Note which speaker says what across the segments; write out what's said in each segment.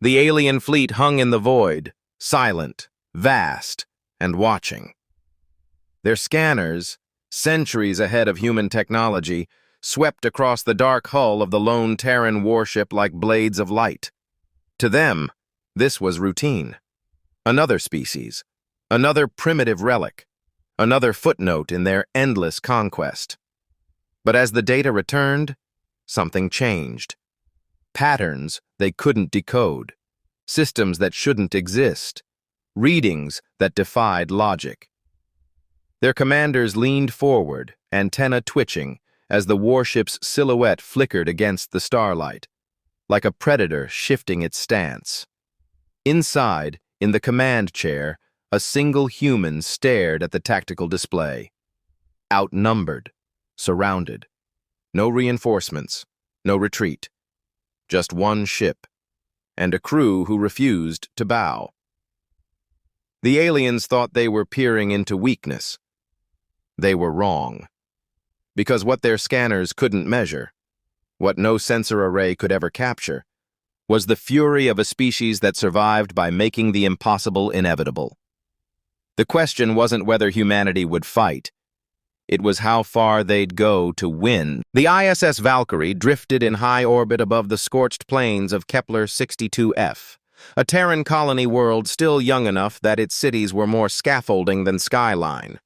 Speaker 1: The alien fleet hung in the void, silent, vast, and watching. Their scanners, centuries ahead of human technology, swept across the dark hull of the lone Terran warship like blades of light. To them, this was routine. Another species, another primitive relic, another footnote in their endless conquest. But as the data returned, something changed. Patterns they couldn't decode, systems that shouldn't exist, readings that defied logic. Their commanders leaned forward, antenna twitching, as the warship's silhouette flickered against the starlight, like a predator shifting its stance. Inside, in the command chair, a single human stared at the tactical display. Outnumbered, surrounded. No reinforcements, no retreat. Just one ship, and a crew who refused to bow. The aliens thought they were peering into weakness. They were wrong. Because what their scanners couldn't measure, what no sensor array could ever capture, was the fury of a species that survived by making the impossible inevitable. The question wasn't whether humanity would fight. It was how far they'd go to win. The ISS Valkyrie drifted in high orbit above the scorched plains of Kepler 62F, a Terran colony world still young enough that its cities were more scaffolding than skyline.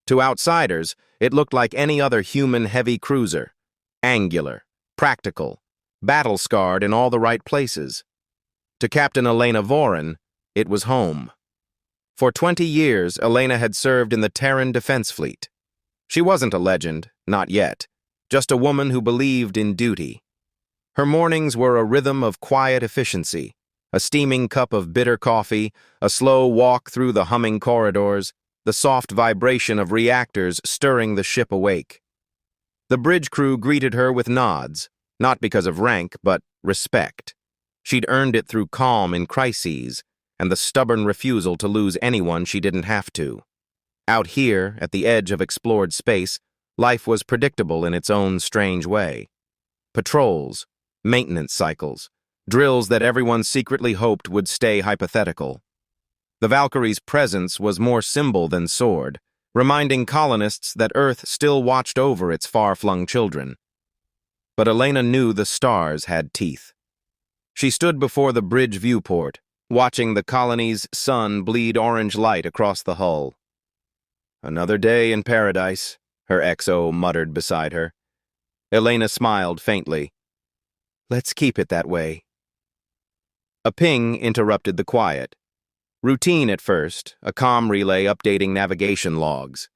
Speaker 1: To outsiders, it looked like any other human heavy cruiser, angular, practical, battle-scarred in all the right places. To Captain Elena Vorin, it was home. For 20 years, Elena had served in the Terran Defense Fleet. She wasn't a legend, not yet, just a woman who believed in duty. Her mornings were a rhythm of quiet efficiency, a steaming cup of bitter coffee, a slow walk through the humming corridors, the soft vibration of reactors stirring the ship awake. The bridge crew greeted her with nods, not because of rank, but respect. She'd earned it through calm in crises and the stubborn refusal to lose anyone she didn't have to. Out here, at the edge of explored space, life was predictable in its own strange way. Patrols, maintenance cycles, drills that everyone secretly hoped would stay hypothetical. The Valkyrie's presence was more symbol than sword, reminding colonists that Earth still watched over its far-flung children. But Elena knew the stars had teeth. She stood before the bridge viewport, watching the colony's sun bleed orange light across the hull. "Another day in paradise," her XO muttered beside her. Elena smiled faintly. "Let's keep it that way." A ping interrupted the quiet. Routine at first, a comm relay updating navigation logs.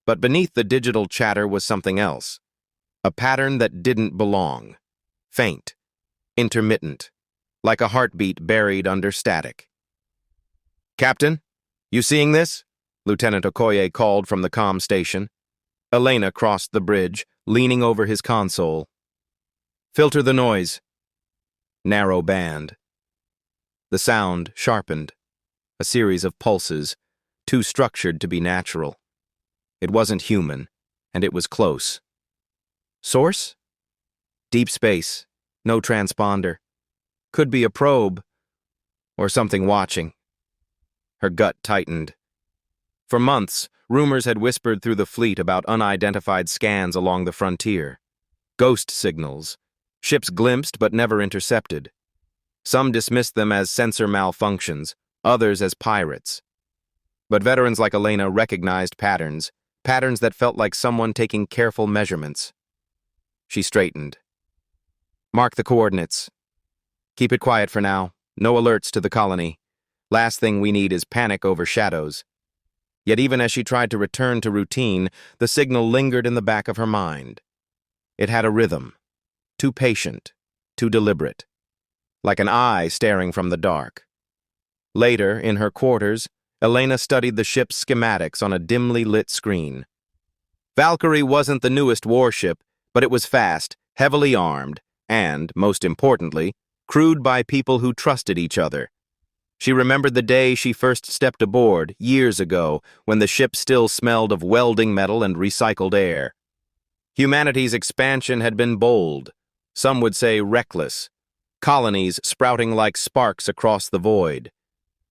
Speaker 1: But beneath the digital chatter was something else. A pattern that didn't belong. Faint. Intermittent. Like a heartbeat buried under static. "Captain, you seeing this?" Lieutenant Okoye called from the comm station. Elena crossed the bridge, leaning over his console. "Filter the noise." Narrow band. The sound sharpened. A series of pulses, too structured to be natural. It wasn't human, and it was close. Source? Deep space, no transponder. Could be a probe, or something watching. Her gut tightened. For months, rumors had whispered through the fleet about unidentified scans along the frontier. Ghost signals. Ships glimpsed but never intercepted. Some dismissed them as sensor malfunctions, others as pirates. But veterans like Elena recognized patterns that felt like someone taking careful measurements. She straightened. "Mark the coordinates. Keep it quiet for now. No alerts to the colony. Last thing we need is panic over shadows." Yet even as she tried to return to routine, the signal lingered in the back of her mind. It had a rhythm, too patient, too deliberate, like an eye staring from the dark. Later, in her quarters, Elena studied the ship's schematics on a dimly lit screen. Valkyrie wasn't the newest warship, but it was fast, heavily armed, and, most importantly, crewed by people who trusted each other. She remembered the day she first stepped aboard, years ago, when the ship still smelled of welding metal and recycled air. Humanity's expansion had been bold, some would say reckless. colonies sprouting like sparks across the void.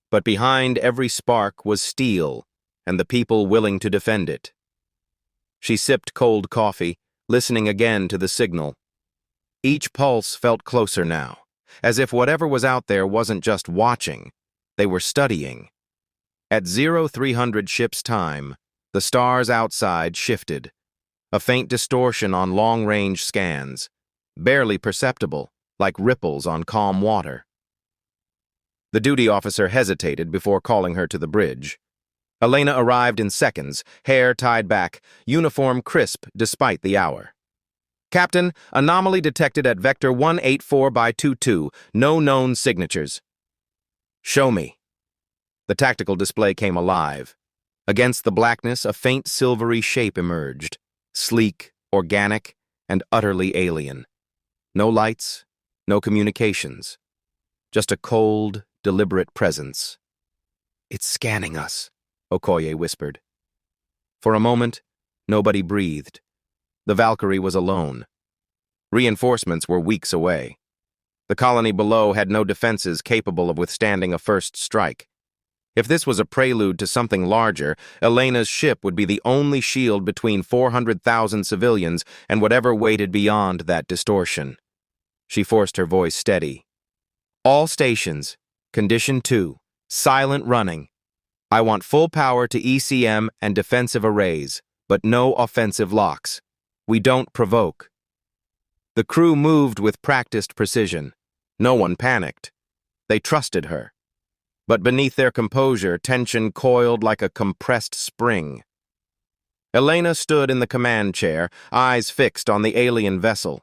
Speaker 1: But behind every spark was steel, and the people willing to defend it. She sipped cold coffee, listening again to the signal. Each pulse felt closer now, as if whatever was out there wasn't just watching, they were studying. At 0300 ship's time, the stars outside shifted, a faint distortion on long-range scans, barely perceptible, like ripples on calm water. The duty officer hesitated before calling her to the bridge. Elena arrived in seconds, hair tied back, uniform crisp despite the hour. Captain, anomaly detected at vector 184 by 22, no known signatures. Show me. The tactical display came alive. Against the blackness, a faint silvery shape emerged, sleek, organic, and utterly alien. No lights, no communications. Just a cold, deliberate presence. It's scanning us, Okoye whispered. For a moment, nobody breathed. The Valkyrie was alone. Reinforcements were weeks away. The colony below had no defenses capable of withstanding a first strike. If this was a prelude to something larger, Elena's ship would be the only shield between 400,000 civilians and whatever waited beyond that distortion. She forced her voice steady. All stations, Condition 2, silent running. I want full power to ECM and defensive arrays, but no offensive locks. We don't provoke. The crew moved with practiced precision. No one panicked. They trusted her. But beneath their composure, tension coiled like a compressed spring. Elena stood in the command chair, eyes fixed on the alien vessel.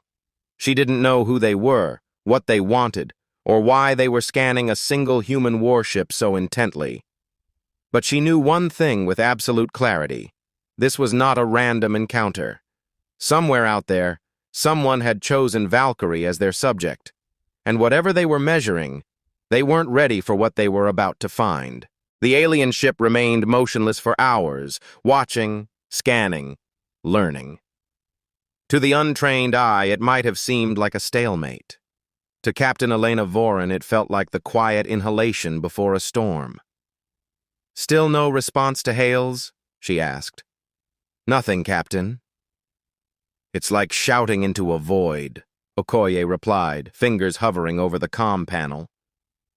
Speaker 1: She didn't know who they were, what they wanted, or why they were scanning a single human warship so intently. But she knew one thing with absolute clarity. This was not a random encounter. Somewhere out there, someone had chosen Valkyrie as their subject, and whatever they were measuring, they weren't ready for what they were about to find. The alien ship remained motionless for hours, watching, scanning, learning. To the untrained eye, it might have seemed like a stalemate. To Captain Elena Vorin, it felt like the quiet inhalation before a storm. Still no response to hails? She asked. Nothing, Captain. It's like shouting into a void, Okoye replied, fingers hovering over the comm panel.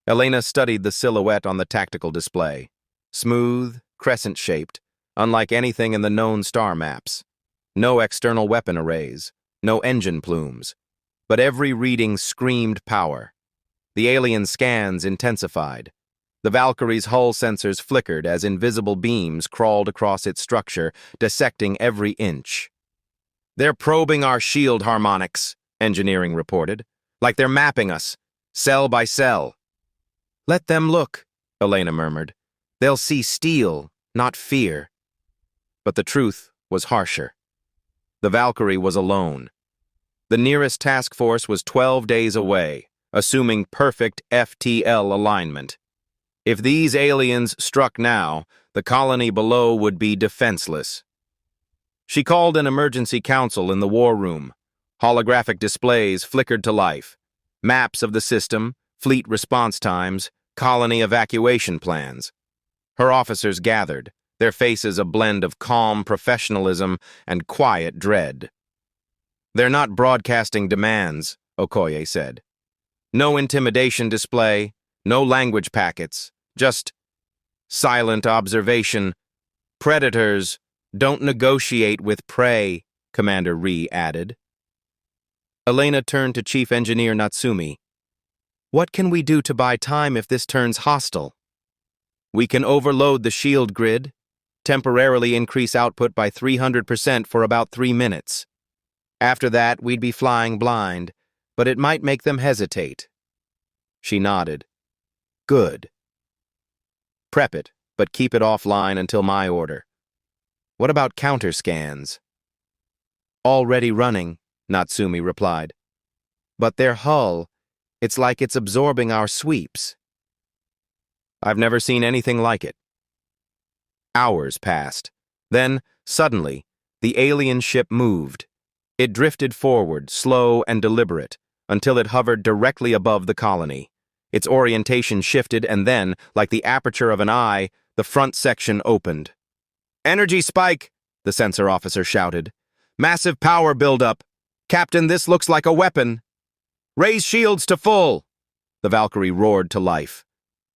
Speaker 1: Elena studied the silhouette on the tactical display. Smooth, crescent-shaped, unlike anything in the known star maps. No external weapon arrays, no engine plumes. But every reading screamed power. The alien scans intensified. The Valkyrie's hull sensors flickered as invisible beams crawled across its structure, dissecting every inch. They're probing our shield harmonics, engineering reported, like they're mapping us, cell by cell. Let them look, Elena murmured. They'll see steel, not fear. But the truth was harsher. The Valkyrie was alone. The nearest task force was 12 days away, assuming perfect FTL alignment. If these aliens struck now, the colony below would be defenseless. She called an emergency council in the war room. Holographic displays flickered to life. Maps of the system, fleet response times, colony evacuation plans. Her officers gathered, their faces a blend of calm professionalism and quiet dread. They're not broadcasting demands, Okoye said. No intimidation display, no language packets, just silent observation. Predators don't negotiate with prey, Commander Ree added. Elena turned to Chief Engineer Natsumi. What can we do to buy time if this turns hostile? We can overload the shield grid, temporarily increase output by 300% for about 3 minutes. After that, we'd be flying blind, but it might make them hesitate. She nodded. Good. Prep it, but keep it offline until my order. What about counter scans? Already running, Natsumi replied. But their hull, it's like it's absorbing our sweeps. I've never seen anything like it. Hours passed. Then, suddenly, the alien ship moved. It drifted forward, slow and deliberate, until it hovered directly above the colony. Its orientation shifted and then, like the aperture of an eye, the front section opened. "Energy spike!" the sensor officer shouted. "Massive power buildup! Captain, this looks like a weapon!" "Raise shields to full!" the Valkyrie roared to life.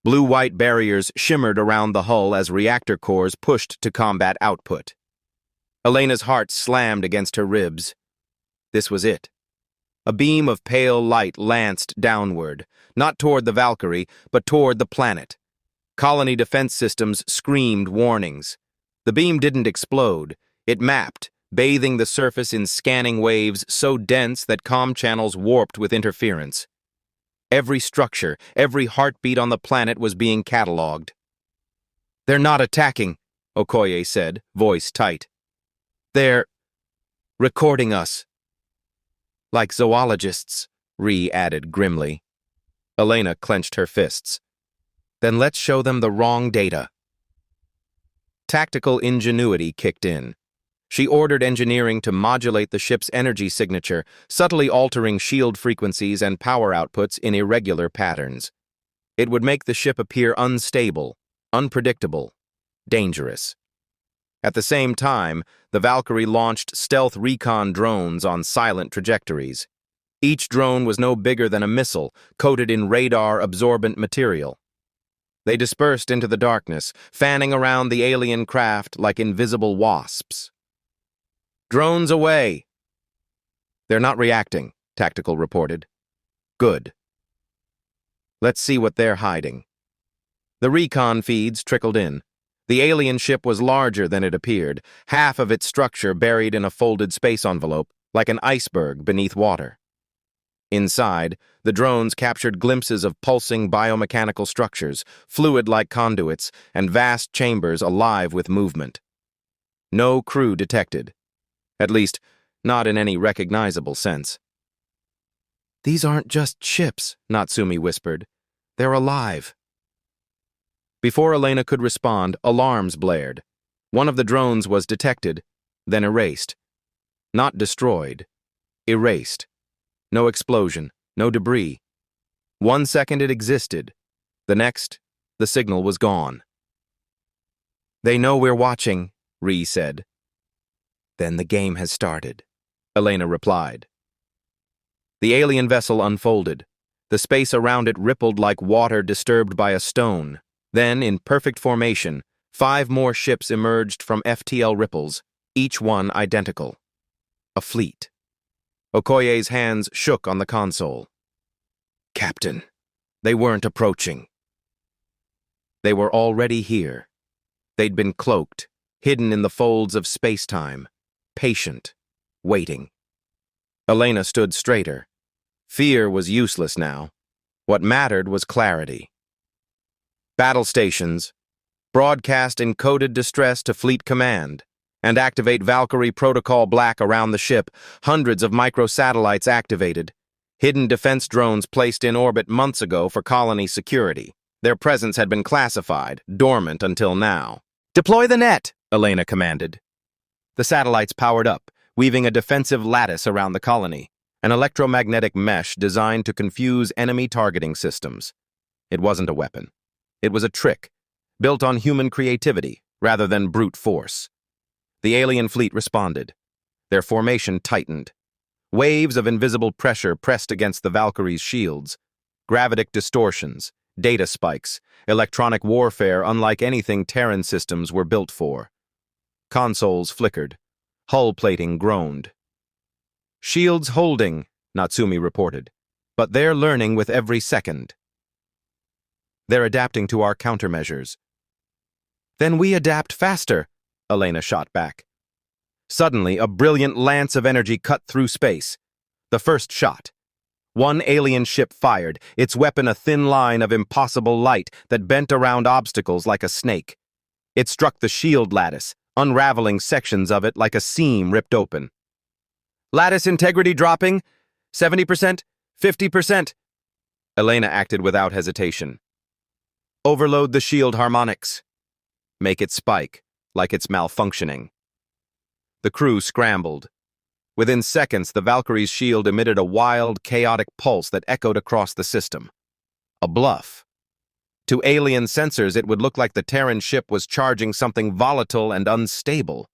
Speaker 1: Blue-white barriers shimmered around the hull as reactor cores pushed to combat output. Elena's heart slammed against her ribs. This was it. A beam of pale light lanced downward, not toward the Valkyrie, but toward the planet. Colony defense systems screamed warnings. The beam didn't explode. It mapped, bathing the surface in scanning waves so dense that comm channels warped with interference. Every structure, every heartbeat on the planet was being catalogued. "They're not attacking," Okoye said, voice tight. "They're recording us." "Like zoologists," Ree added grimly. Elena clenched her fists. "Then let's show them the wrong data." Tactical ingenuity kicked in. She ordered engineering to modulate the ship's energy signature, subtly altering shield frequencies and power outputs in irregular patterns. It would make the ship appear unstable, unpredictable, dangerous. At the same time, the Valkyrie launched stealth recon drones on silent trajectories. Each drone was no bigger than a missile, coated in radar-absorbent material. They dispersed into the darkness, fanning around the alien craft like invisible wasps. "Drones away!" "They're not reacting," Tactical reported. "Good. Let's see what they're hiding." The recon feeds trickled in. The alien ship was larger than it appeared, half of its structure buried in a folded space envelope, like an iceberg beneath water. Inside, the drones captured glimpses of pulsing biomechanical structures, fluid-like conduits, and vast chambers alive with movement. No crew detected. At least, not in any recognizable sense. "These aren't just ships," Natsumi whispered. "They're alive." Before Elena could respond, alarms blared. One of the drones was detected, then erased. Not destroyed. Erased. No explosion, no debris. 1 second it existed. The next, the signal was gone. "They know we're watching," Ree said. "Then the game has started," Elena replied. The alien vessel unfolded. The space around it rippled like water disturbed by a stone. Then, in perfect formation, 5 more ships emerged from FTL ripples, each one identical. A fleet. Okoye's hands shook on the console. "Captain, they weren't approaching." They were already here. They'd been cloaked, hidden in the folds of space-time, patient, waiting. Elena stood straighter. Fear was useless now. What mattered was clarity. "Battle stations. Broadcast encoded distress to Fleet Command. And activate Valkyrie Protocol Black around the ship. Hundreds of microsatellites activated. Hidden defense drones placed in orbit months ago for colony security. Their presence had been classified, dormant until now." "Deploy the net," Elena commanded. The satellites powered up, weaving a defensive lattice around the colony, an electromagnetic mesh designed to confuse enemy targeting systems. It wasn't a weapon. It was a trick, built on human creativity rather than brute force. The alien fleet responded. Their formation tightened. Waves of invisible pressure pressed against the Valkyrie's shields. Gravitic distortions, data spikes, electronic warfare unlike anything Terran systems were built for. Consoles flickered. Hull plating groaned. "Shields holding," Natsumi reported. "But they're learning with every second. They're adapting to our countermeasures." "Then we adapt faster," Elena shot back. Suddenly, a brilliant lance of energy cut through space. The first shot. One alien ship fired, its weapon a thin line of impossible light that bent around obstacles like a snake. It struck the shield lattice, unraveling sections of it like a seam ripped open. "Lattice integrity dropping. 70%, 50%. Elena acted without hesitation. "Overload the shield harmonics. Make it spike, like it's malfunctioning." The crew scrambled. Within seconds, the Valkyrie's shield emitted a wild, chaotic pulse that echoed across the system. A bluff. To alien sensors, it would look like the Terran ship was charging something volatile and unstable.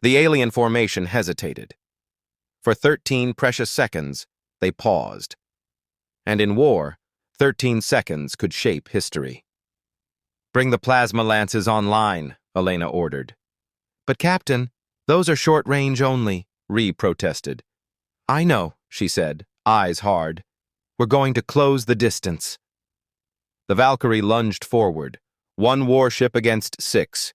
Speaker 1: The alien formation hesitated. For 13 precious seconds, they paused. And in war, 13 seconds could shape history. "Bring the plasma lances online," Elena ordered. "But Captain, those are short range only," Ree protested. "I know," she said, eyes hard. "We're going to close the distance." The Valkyrie lunged forward, one warship against 6.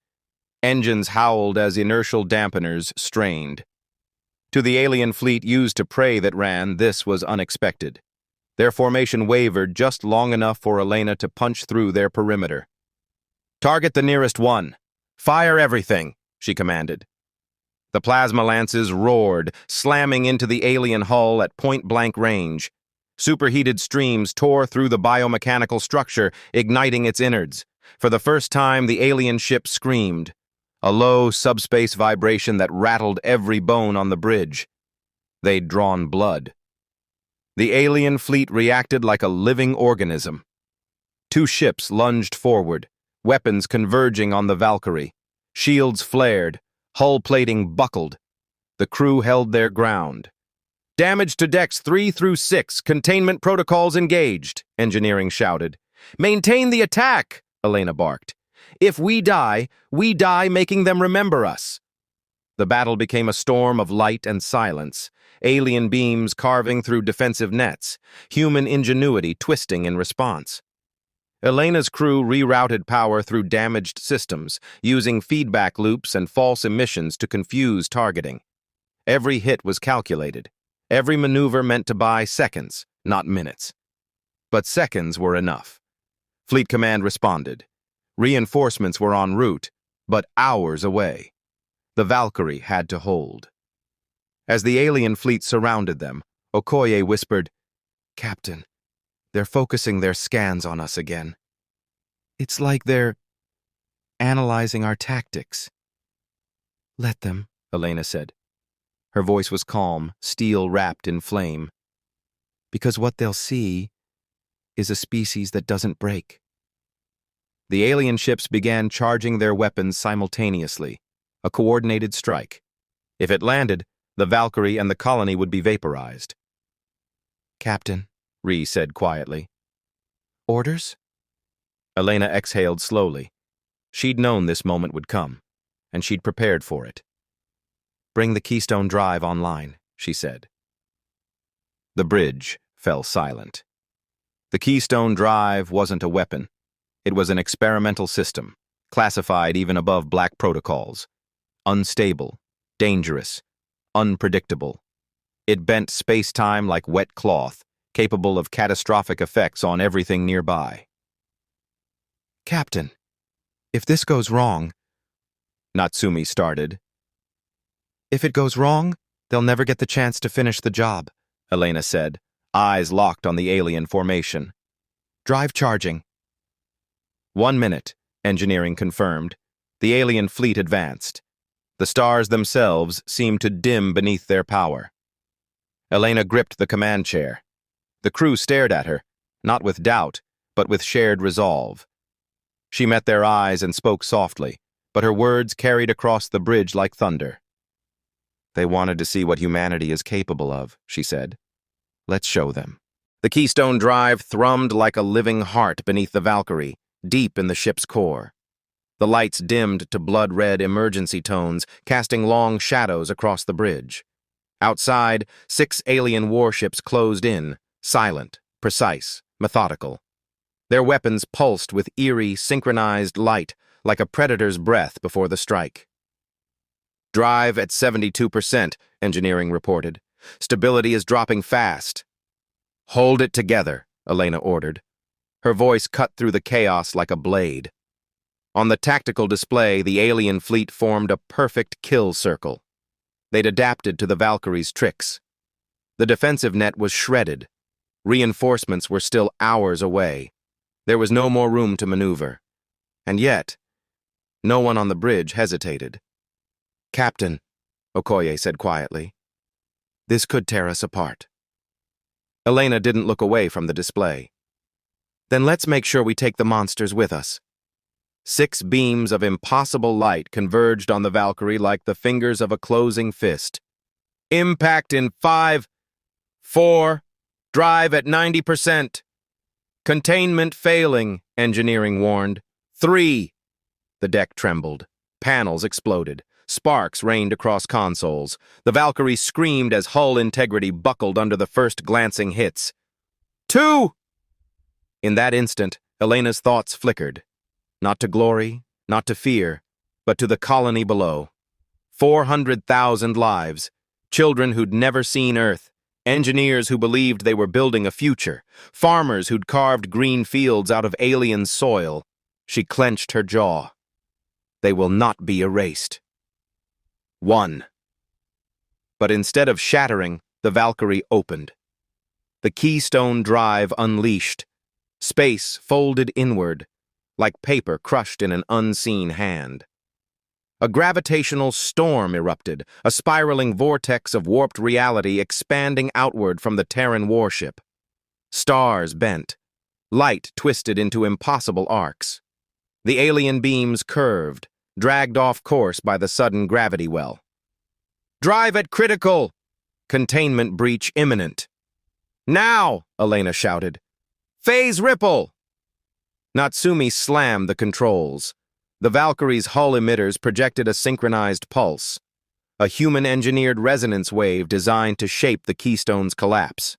Speaker 1: Engines howled as inertial dampeners strained. To the alien fleet used to prey that ran, this was unexpected. Their formation wavered just long enough for Elena to punch through their perimeter. "Target the nearest one. Fire everything," she commanded. The plasma lances roared, slamming into the alien hull at point-blank range. Superheated streams tore through the biomechanical structure, igniting its innards. For the first time, the alien ship screamed, a low subspace vibration that rattled every bone on the bridge. They'd drawn blood. The alien fleet reacted like a living organism. 2 ships lunged forward, weapons converging on the Valkyrie. Shields flared, hull plating buckled. The crew held their ground. "Damage to decks 3 through 6, containment protocols engaged," engineering shouted. "Maintain the attack," Elena barked. "If we die making them remember us." The battle became a storm of light and silence, alien beams carving through defensive nets, human ingenuity twisting in response. Elena's crew rerouted power through damaged systems, using feedback loops and false emissions to confuse targeting. Every hit was calculated. Every maneuver meant to buy seconds, not minutes. But seconds were enough. Fleet Command responded. Reinforcements were en route, but hours away. The Valkyrie had to hold. As the alien fleet surrounded them, Okoye whispered, "Captain, they're focusing their scans on us again. It's like they're analyzing our tactics." "Let them," Elena said. Her voice was calm, steel wrapped in flame. "Because what they'll see is a species that doesn't break." The alien ships began charging their weapons simultaneously, a coordinated strike. If it landed, the Valkyrie and the colony would be vaporized. "Captain," Ree said quietly. "Orders?" Elena exhaled slowly. She'd known this moment would come, and she'd prepared for it. "Bring the Keystone Drive online," she said. The bridge fell silent. The Keystone Drive wasn't a weapon. It was an experimental system, classified even above black protocols. Unstable, dangerous, unpredictable. It bent space-time like wet cloth, capable of catastrophic effects on everything nearby. "Captain, if this goes wrong," Natsumi started. "If it goes wrong, they'll never get the chance to finish the job," Elena said, eyes locked on the alien formation. "Drive charging." 1 minute, engineering confirmed. The alien fleet advanced. The stars themselves seemed to dim beneath their power. Elena gripped the command chair. The crew stared at her, not with doubt, but with shared resolve. She met their eyes and spoke softly, but her words carried across the bridge like thunder. "They wanted to see what humanity is capable of," she said. "Let's show them." The Keystone Drive thrummed like a living heart beneath the Valkyrie, deep in the ship's core. The lights dimmed to blood-red emergency tones, casting long shadows across the bridge. Outside, 6 alien warships closed in, silent, precise, methodical. Their weapons pulsed with eerie, synchronized light, like a predator's breath before the strike. "Drive at 72%, engineering reported. Stability is dropping fast." "Hold it together," Elena ordered. Her voice cut through the chaos like a blade. On the tactical display, the alien fleet formed a perfect kill circle. They'd adapted to the Valkyrie's tricks. The defensive net was shredded. Reinforcements were still hours away. There was no more room to maneuver. And yet, no one on the bridge hesitated. "Captain, Okoye said quietly. This could tear us apart. Elena didn't look away from the display. Then let's make sure we take the monsters with us. 6 beams of impossible light converged on the Valkyrie like the fingers of a closing fist. Impact in 5, 4, drive at 90%. Containment failing, engineering warned. 3. The deck trembled. Panels exploded. Sparks rained across consoles. The Valkyrie screamed as hull integrity buckled under the first glancing hits. 2! In that instant, Elena's thoughts flickered. Not to glory, not to fear, but to the colony below. 400,000 lives, children who'd never seen Earth, engineers who believed they were building a future, farmers who'd carved green fields out of alien soil. She clenched her jaw. They will not be erased. 1. But instead of shattering, the Valkyrie opened. The keystone drive unleashed. Space folded inward, like paper crushed in an unseen hand. A gravitational storm erupted, a spiraling vortex of warped reality expanding outward from the Terran warship. Stars bent. Light twisted into impossible arcs. The alien beams curved, dragged off course by the sudden gravity well. Drive at critical! Containment breach imminent. Now! Elena shouted. Phase ripple! Natsumi slammed the controls. The Valkyrie's hull emitters projected a synchronized pulse, a human-engineered resonance wave designed to shape the Keystone's collapse.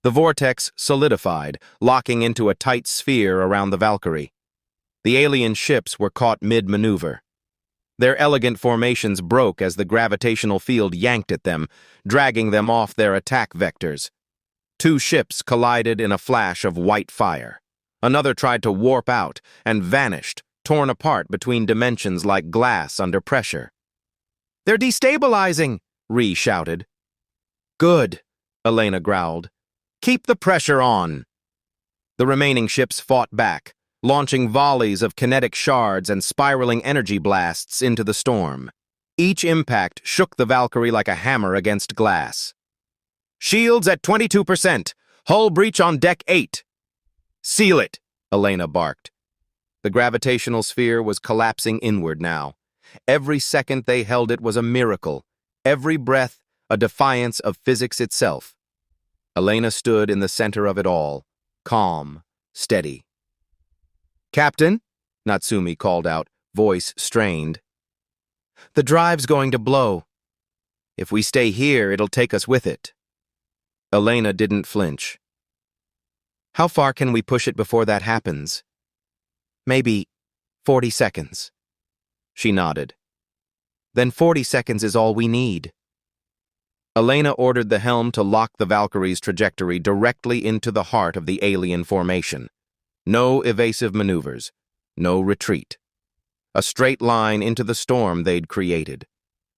Speaker 1: The vortex solidified, locking into a tight sphere around the Valkyrie. The alien ships were caught mid-maneuver. Their elegant formations broke as the gravitational field yanked at them, dragging them off their attack vectors. 2 ships collided in a flash of white fire. Another tried to warp out and vanished, torn apart between dimensions like glass under pressure. They're destabilizing, Ree shouted. Good, Elena growled. Keep the pressure on. The remaining ships fought back, launching volleys of kinetic shards and spiraling energy blasts into the storm. Each impact shook the Valkyrie like a hammer against glass. Shields at 22%. Hull breach on deck 8. Seal it, Elena barked. The gravitational sphere was collapsing inward now. Every second they held it was a miracle. Every breath, a defiance of physics itself. Elena stood in the center of it all, calm, steady. Captain, Natsumi called out, voice strained. The drive's going to blow. If we stay here, it'll take us with it. Elena didn't flinch. How far can we push it before that happens? Maybe 40 seconds. She nodded. Then 40 seconds is all we need. Elena ordered the helm to lock the Valkyrie's trajectory directly into the heart of the alien formation. No evasive maneuvers, no retreat. A straight line into the storm they'd created.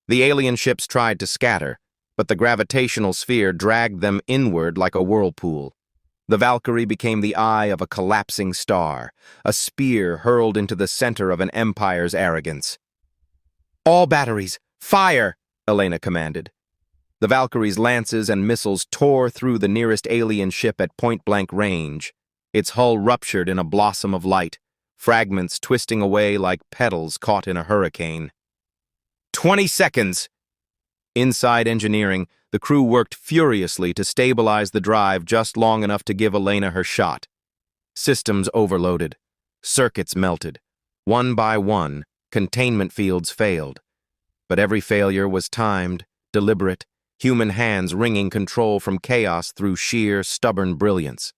Speaker 1: The alien ships tried to scatter, but the gravitational sphere dragged them inward like a whirlpool. The Valkyrie became the eye of a collapsing star, a spear hurled into the center of an empire's arrogance. All batteries, fire! Elena commanded. The Valkyrie's lances and missiles tore through the nearest alien ship at point-blank range. Its hull ruptured in a blossom of light, fragments twisting away like petals caught in a hurricane. 20 seconds! Inside engineering, the crew worked furiously to stabilize the drive just long enough to give Elena her shot. Systems overloaded. Circuits melted. One by one, containment fields failed. But every failure was timed, deliberate, human hands wringing control from chaos through sheer, stubborn brilliance.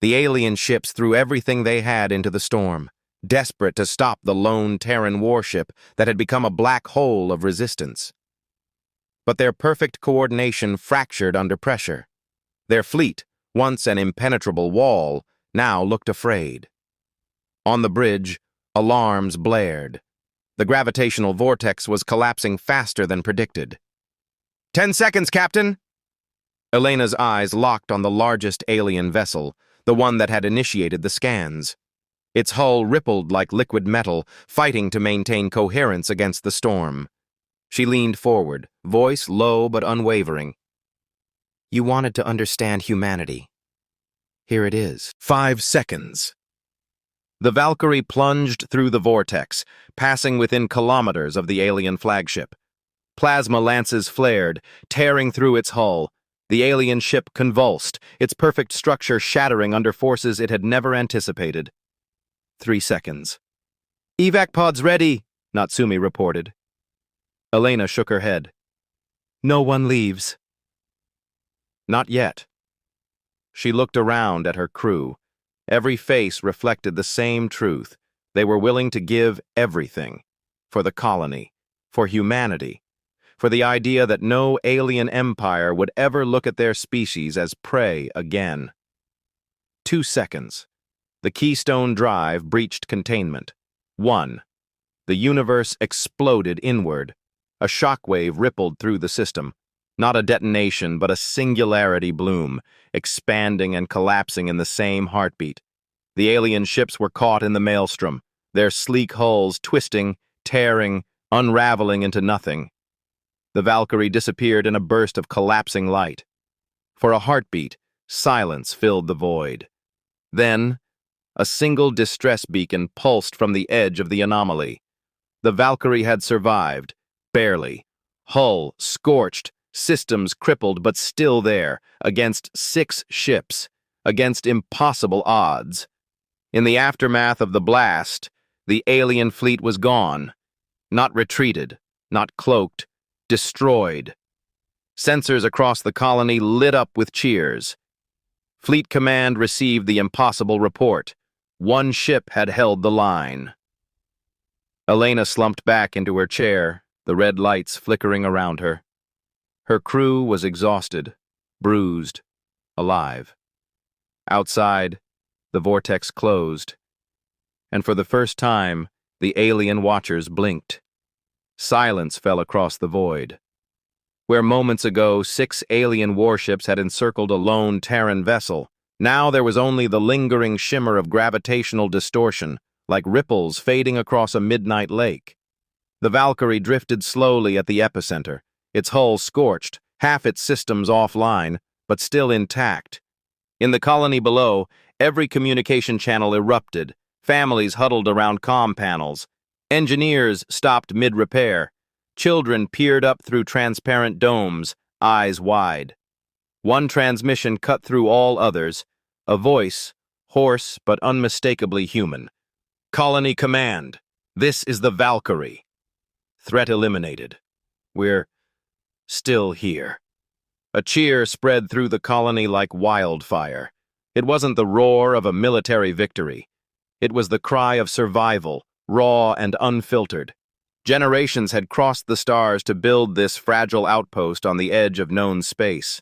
Speaker 1: The alien ships threw everything they had into the storm, desperate to stop the lone Terran warship that had become a black hole of resistance. But their perfect coordination fractured under pressure. Their fleet, once an impenetrable wall, now looked afraid. On the bridge, alarms blared. The gravitational vortex was collapsing faster than predicted. 10 seconds, Captain! Elena's eyes locked on the largest alien vessel, the one that had initiated the scans. Its hull rippled like liquid metal, fighting to maintain coherence against the storm. She leaned forward, voice low but unwavering. You wanted to understand humanity. Here it is. 5 seconds. The Valkyrie plunged through the vortex, passing within kilometers of the alien flagship. Plasma lances flared, tearing through its hull. The alien ship convulsed, its perfect structure shattering under forces it had never anticipated. 3 seconds. Evac pods ready, Natsumi reported. Elena shook her head. No one leaves. Not yet. She looked around at her crew. Every face reflected the same truth. They were willing to give everything. For the colony. For humanity. For the idea that no alien empire would ever look at their species as prey again. 2 seconds. The Keystone Drive breached containment. 1. The universe exploded inward. A shockwave rippled through the system. Not a detonation, but a singularity bloom, expanding and collapsing in the same heartbeat. The alien ships were caught in the maelstrom, their sleek hulls twisting, tearing, unraveling into nothing. The Valkyrie disappeared in a burst of collapsing light. For a heartbeat, silence filled the void. Then, a single distress beacon pulsed from the edge of the anomaly. The Valkyrie had survived, barely. Hull scorched, systems crippled but still there, against 6 ships, against impossible odds. In the aftermath of the blast, the alien fleet was gone. Not retreated, not cloaked, destroyed. Sensors across the colony lit up with cheers. Fleet Command received the impossible report. 1 ship had held the line. Elena slumped back into her chair, the red lights flickering around her. Her crew was exhausted, bruised, alive. Outside, the vortex closed, and for the first time, the alien watchers blinked. Silence fell across the void. Where moments ago 6 alien warships had encircled a lone Terran vessel, now there was only the lingering shimmer of gravitational distortion, like ripples fading across a midnight lake. The Valkyrie drifted slowly at the epicenter, its hull scorched, half its systems offline, but still intact. In the colony below, every communication channel erupted, families huddled around comm panels. Engineers stopped mid-repair. Children peered up through transparent domes, eyes wide. One transmission cut through all others, a voice, hoarse but unmistakably human. Colony Command, this is the Valkyrie. Threat eliminated. We're still here. A cheer spread through the colony like wildfire. It wasn't the roar of a military victory. It was the cry of survival, raw and unfiltered. Generations had crossed the stars to build this fragile outpost on the edge of known space.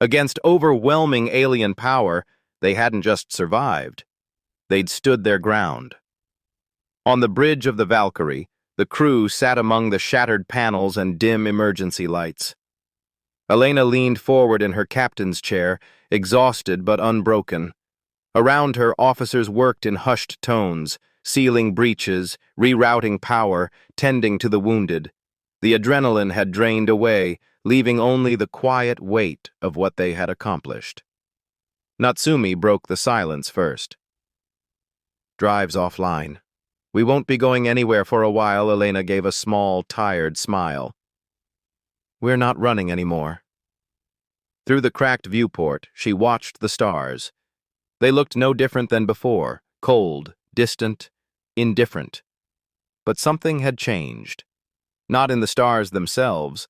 Speaker 1: Against overwhelming alien power, they hadn't just survived. They'd stood their ground. On the bridge of the Valkyrie, the crew sat among the shattered panels and dim emergency lights. Elena leaned forward in her captain's chair, exhausted but unbroken. Around her, officers worked in hushed tones, sealing breaches, rerouting power, tending to the wounded. The adrenaline had drained away, leaving only the quiet weight of what they had accomplished. Natsumi broke the silence first. Drive's offline. We won't be going anywhere for a while, Elena gave a small, tired smile. We're not running anymore. Through the cracked viewport, she watched the stars. They looked no different than before, cold, distant, indifferent. But something had changed. Not in the stars themselves,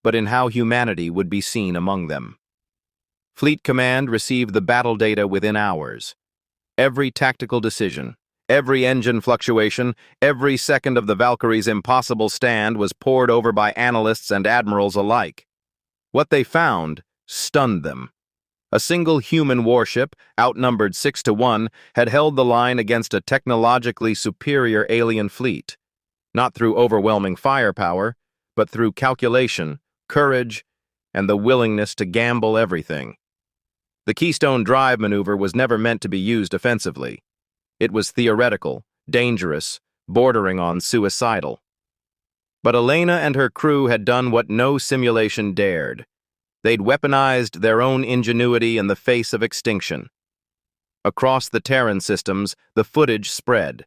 Speaker 1: but in how humanity would be seen among them. Fleet Command received the battle data within hours. Every tactical decision, every engine fluctuation, every second of the Valkyrie's impossible stand was pored over by analysts and admirals alike. What they found stunned them. A single human warship, outnumbered 6-1, had held the line against a technologically superior alien fleet, not through overwhelming firepower, but through calculation, courage, and the willingness to gamble everything. The Keystone Drive maneuver was never meant to be used offensively. It was theoretical, dangerous, bordering on suicidal. But Elena and her crew had done what no simulation dared. They'd weaponized their own ingenuity in the face of extinction. Across the Terran systems, the footage spread.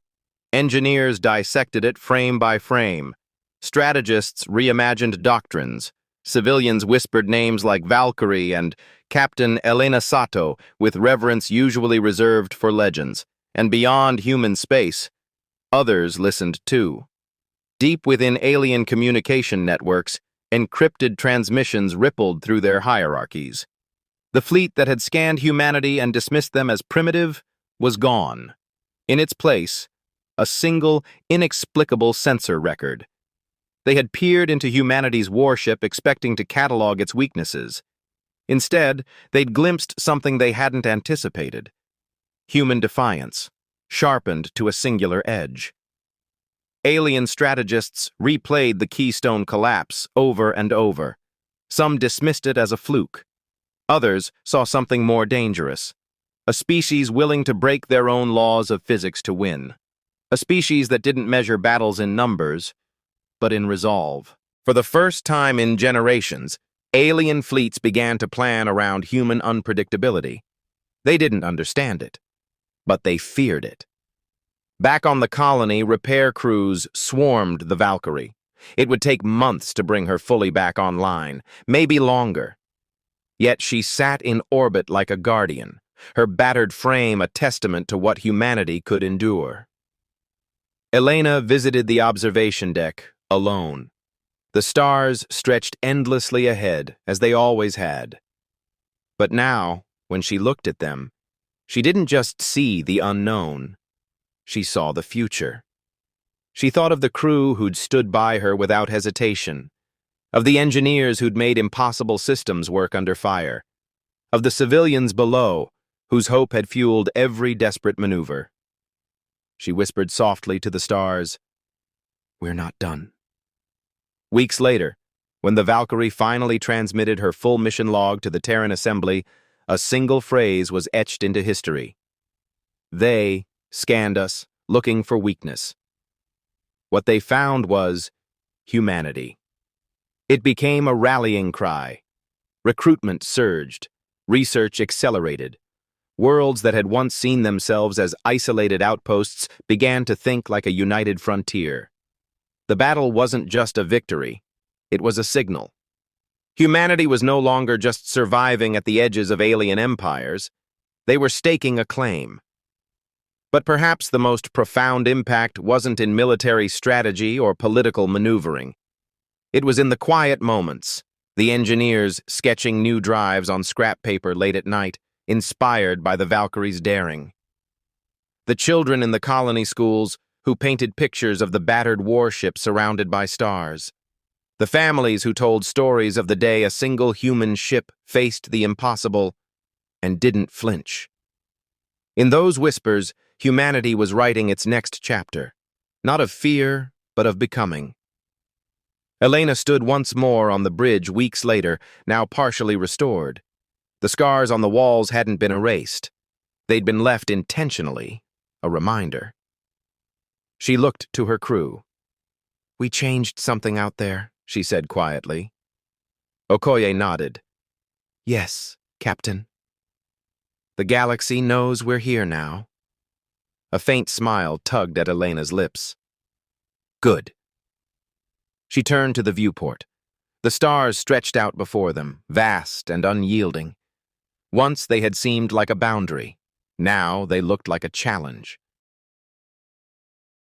Speaker 1: Engineers dissected it frame by frame. Strategists reimagined doctrines. Civilians whispered names like Valkyrie and Captain Elena Sato with reverence usually reserved for legends. And beyond human space, others listened too. Deep within alien communication networks, encrypted transmissions rippled through their hierarchies. The fleet that had scanned humanity and dismissed them as primitive was gone. In its place, a single, inexplicable sensor record. They had peered into humanity's warship expecting to catalog its weaknesses. Instead, they'd glimpsed something they hadn't anticipated. Human defiance, sharpened to a singular edge. Alien strategists replayed the Keystone collapse over and over. Some dismissed it as a fluke. Others saw something more dangerous. A species willing to break their own laws of physics to win. A species that didn't measure battles in numbers, but in resolve. For the first time in generations, alien fleets began to plan around human unpredictability. They didn't understand it, but they feared it. Back on the colony, repair crews swarmed the Valkyrie. It would take months to bring her fully back online, maybe longer. Yet she sat in orbit like a guardian, her battered frame a testament to what humanity could endure. Elena visited the observation deck alone. The stars stretched endlessly ahead, as they always had. But now, when she looked at them, she didn't just see the unknown. She saw the future. She thought of the crew who'd stood by her without hesitation, of the engineers who'd made impossible systems work under fire, of the civilians below whose hope had fueled every desperate maneuver. She whispered softly to the stars, "We're not done." Weeks later, when the Valkyrie finally transmitted her full mission log to the Terran Assembly, a single phrase was etched into history. They scanned us, looking for weakness. What they found was humanity. It became a rallying cry. Recruitment surged. Research accelerated. Worlds that had once seen themselves as isolated outposts began to think like a united frontier. The battle wasn't just a victory. It was a signal. Humanity was no longer just surviving at the edges of alien empires. They were staking a claim. But perhaps the most profound impact wasn't in military strategy or political maneuvering. It was in the quiet moments, the engineers sketching new drives on scrap paper late at night, inspired by the Valkyrie's daring. The children in the colony schools who painted pictures of the battered warship surrounded by stars. The families who told stories of the day a single human ship faced the impossible and didn't flinch. In those whispers, humanity was writing its next chapter, not of fear, but of becoming. Elena stood once more on the bridge weeks later, now partially restored. The scars on the walls hadn't been erased. They'd been left intentionally, a reminder. She looked to her crew. "We changed something out there," she said quietly. Okoye nodded. "Yes, Captain. The galaxy knows we're here now." A faint smile tugged at Elena's lips. "Good." She turned to the viewport. The stars stretched out before them, vast and unyielding. Once they had seemed like a boundary. Now they looked like a challenge.